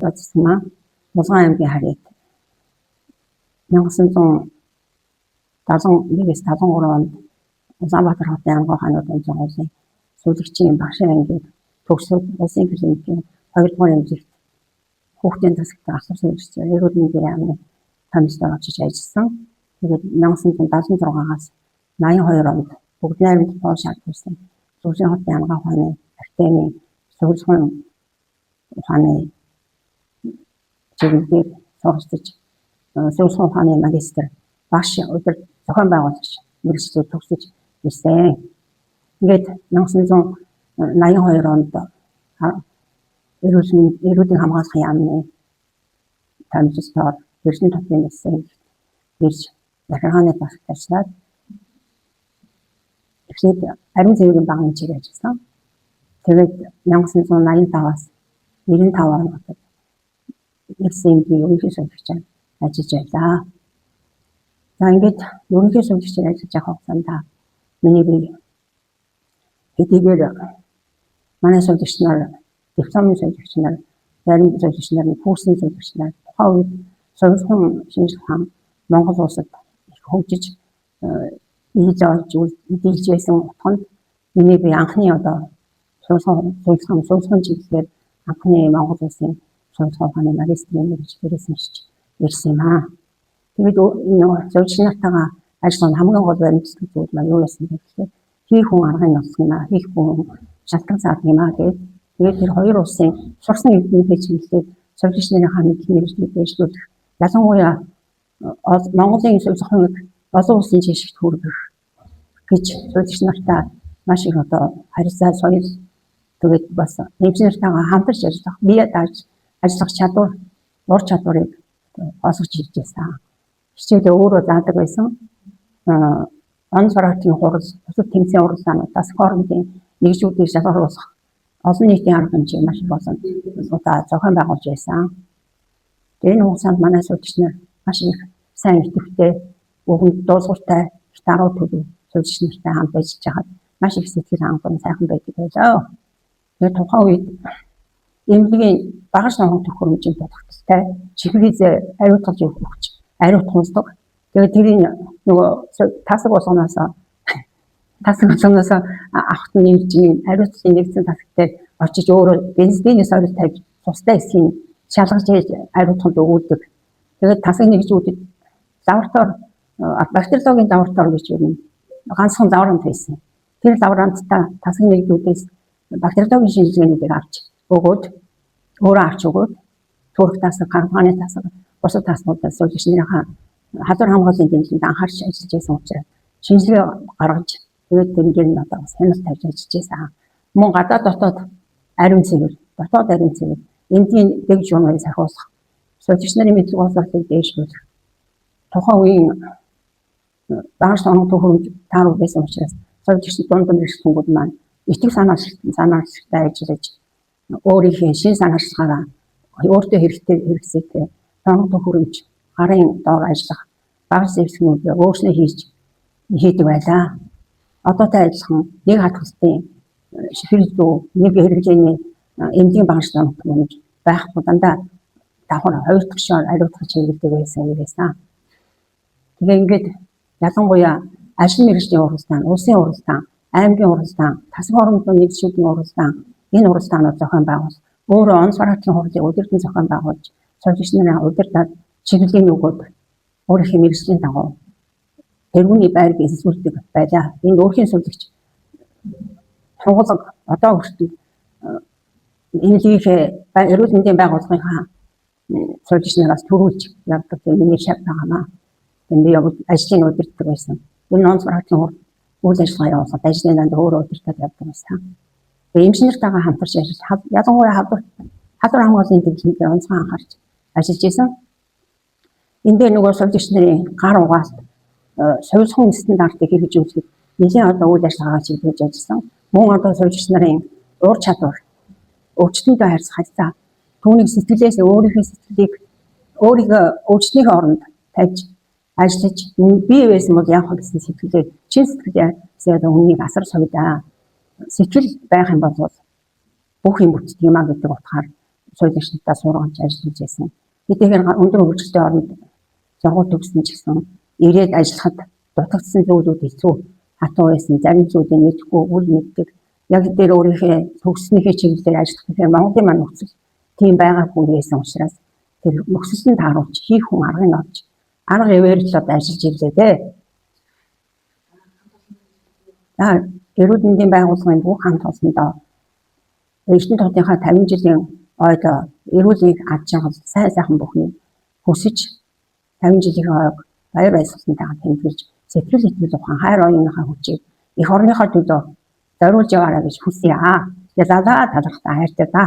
Зодсмаа Улаан аймгийн харьяат 1971-с 73 онд Улаанбаатар хотын ангуу хаанууд онцгойлсон сүүлэгчийн багшийн ангид төгсөөд улсын клиникийн 2 дугаар ангид хүүхдийн засагт асар сүүлэгч эрүүл мэндийн яамны комиссар очиж ажилласан. Тэгээд 1976-аас 82 онд бүгд найрамд Польш авсан Сүүлийн хотын ангуу хааны академийн сүүлхэн ухааны чиглэлээр суралцж сүүлхэн ухааны магистр багш өдөр зохион байгуулагч мэргэжлээр төгсөж ирсэн. Ингээд 1982 онд эрүүлийн хамгаалахын яамны комиссар Эрдэнэ хотын нэлсэн ирж захиргааны багшд ажиллаад эхлээд ариун цэврийн багийн чиг ажилласан. Тэгээд 1985-аас 95 онд нэлсэнгийн ерөнхий судалгаач ажиллаж байлаа. За ингээд ерөнхий судалгаач ажиллаж явах хугацаанд миний бие хэдийгээр манай судалгаач нар дипломын судалгаач нар зарим судалгаач нар курсын судалгаач нар тухайн үед сувилхан шинжилгээ хаан Монгол улсад их хөгжиж ийж олж үйлдэлжсэн утганд миний бие анхны одоо сувилхан чиглэлээр анхны Монгол улсын сувилхан ухааны магистрийн мэргэжлээс нэрч ирсэн юм аа. Тэгээд энэ зөвч нартайгаа ажиллах хамгийн гол баримтлал зүйл маань юу байсан бэ гэхээр хийх хүн аргын носгоно хийх хүн шалтгаан цаад юм аа гэдэг. Тэгээд тэр хоёр улсын сурсан эднийхээ чиглэлээр сувилч нарын хааны мэргэжлийг дэвшлүүлэх ялангуяа Монголын сувилханыг олон улсын жишгт хүргэх гэж сувилч нартай маш их одоо харилцаа соёл тэгээд бас эмчнэртэйгээ хамтарч ажиллах бие дааж ажиллах чадвар ур чадварыг олгож ирж байсан. Хичээлээ өөрөө заадаг байсан. Он саргатын хурал бусад тэмцээн уралдаануудаас хоорондын нэгжүүдийг шалгаруулах олон нийтийн арга хэмжээ маш болон удаа зохион байгуулж байсан. Энэ хугацаанд манай сувилч нар маш их сайн идэвхтэй өгөнд дуусгартай даруй төлөв сувилч нартай хамт ажиллаж байхад маш их сэтгэл хангалуун сайхан байдаг байлаа. Тэгээд тухайн үед эмнэлгийн багаж ногоон төхөөрөмжийн тодорхойлолттой чихризээ ариутгаж өгч ариутгуулдаг. Тэгээд тэрийн нөгөө тасаг болгоноос авахт нэмж ариутгын нэгдсэн тасагтай очиж өөрөө бензиний сорилт тавьж тустай эсхийн шалгаж ариутганд өгүүлдэг. Тэгээд тасаг нэгжүүдэд лаборатори бактериологийн лаборатори гэж юм ганцхан лаборант байсан. Тэр лаборанттай тасаг нэгжүүдээс бактериологийн шинжилгээнүүдийг авч өгөөд өөрөө авч өгөөд төрөх тасаг, хааны тасаг, бусад таснуудаас сувилч нарын халдвар хамгааллын дэмжлэнд анхаарч ажиллаж байсан учраас шинжилгээ гаргаж тэгээд тэнгэр нь одоо хяналт тавьж ажиллаж байсан. Мөн гадаад дотоод ариун цэвэр, эндийн дэг журмыг сахиулах, сувилч нарын мэдлэг боловсролыг дээшлүүлэх тухайн үеийн багаж ногоон төхөөрөмж тааруу байсан учраас сувилч дунд мэргэжлүүд маань итгэв санаачлалтай ажиллаж өөрийнхөө шин санаачлалаараа өөртөө хэрэгцээтэй ногоон төхөөрөмж гарын доор ажиллах багаж зэвсгнүүдээ өөрснөө хийдэг байлаа. Одоотой адилхан нэг хатгалтын шихрэл зүү нэг хэрэглээний эмнэлгийн багаж ногоон төхөөрөмж байхгүй дандаа давхар хоёр дахь шор ариутгах чиглэлтэй байсан юм байсан. Тэгээ ингээд ялангуяа ажил мэргэжлийн уралдаан, улсын уралдаан, аймгийн уралдаан, тасаг хоорондын нэгжүүдийн уралдаан энэ уралдаанууд зохион байгуул. Өөрөө он саргатын хурлыг удирдан зохион байгуулж, сувилч нарын удирдах чиглэлийн өгөөд өөрийнхөө мэргэжлийн дагуу тэргүүний байр бизнесүүлдэг байлаа. Энэ өөрхийн сувилч сургуулга одоо хүртэл энэлийнхээ эрүүл мэндийн байгууллагынхаа сувилч нараас төрүүлж явдаг миний шав байгаамаа. Энэ би ажлын удирддаг байсан. Энэ он саргатын хурл үйл ажиллагаа явуулахад ажлын данд өөрөө удирдах явдаг байсан. Эмчнэртэйгээ хамтарч ажиллаж ялангуяа халдвар хамгааллын дэглэмээр онцгой анхаарч ажиллаж байсан. Энд дээр нөгөө сувилч нарын гар угаалт сувилхан стандартыг хэрэгжүүлэхэд нэлээд одоо үйл ажиллагаа чиглэж ажилласан. Мөн одоо сувилч нарын ур чадвар өвчтөнтэй харьцах харилцаа түүнийг сэтгэлээс өөрийнхөө сэтгэлийг өөрийгөө өвчтнийхээ оронд тавьж ажиллаж бие байсан бол яах вэ гэсэн сэтгэлээр чин сэтгэлээс өмнөнийг асар совидаа сэтгэл байх юм бол бүх юм бүтдэг юм а гэдэг утгаар соёлчдаа сургамж ажиллаж байсан. Хэдийгээр өндөр хөгжилтэй оронд сургууль төгссөн ч гэсэн ирээд ажиллахад дутагдсан зүйлүүд хэцүү хатуу байсан. Зарим зүйлийг мэдэхгүй үл мэддэг. Яг дээр өөрийнхөө төгссөнийхээ чиглэлээр ажиллах гэхээр Монголын маань нөхцөл тийм байгаагүй байсан учраас тэр нөхцөлд тааруулж хийх хүн аргыг олж арга эвээрч одоо ажиллаж ирлээ дээ. Эрүүл мэндийн байгууллагын бүх хамт олондоо Эрдэнэ хотынхаа 50 жилийн ойд эрүүлийг аж аргал сайхан бүхний хүсэж 50 жилийн ойг баяр баясгалантайгаар тэмдэглэж сэтгэл итгэл ухаан хайр оюуныхаа хүчийг эх орныхоо төлөө зориулж яваарай гэж хүсье. Ялалаа талархтаа хайртай та.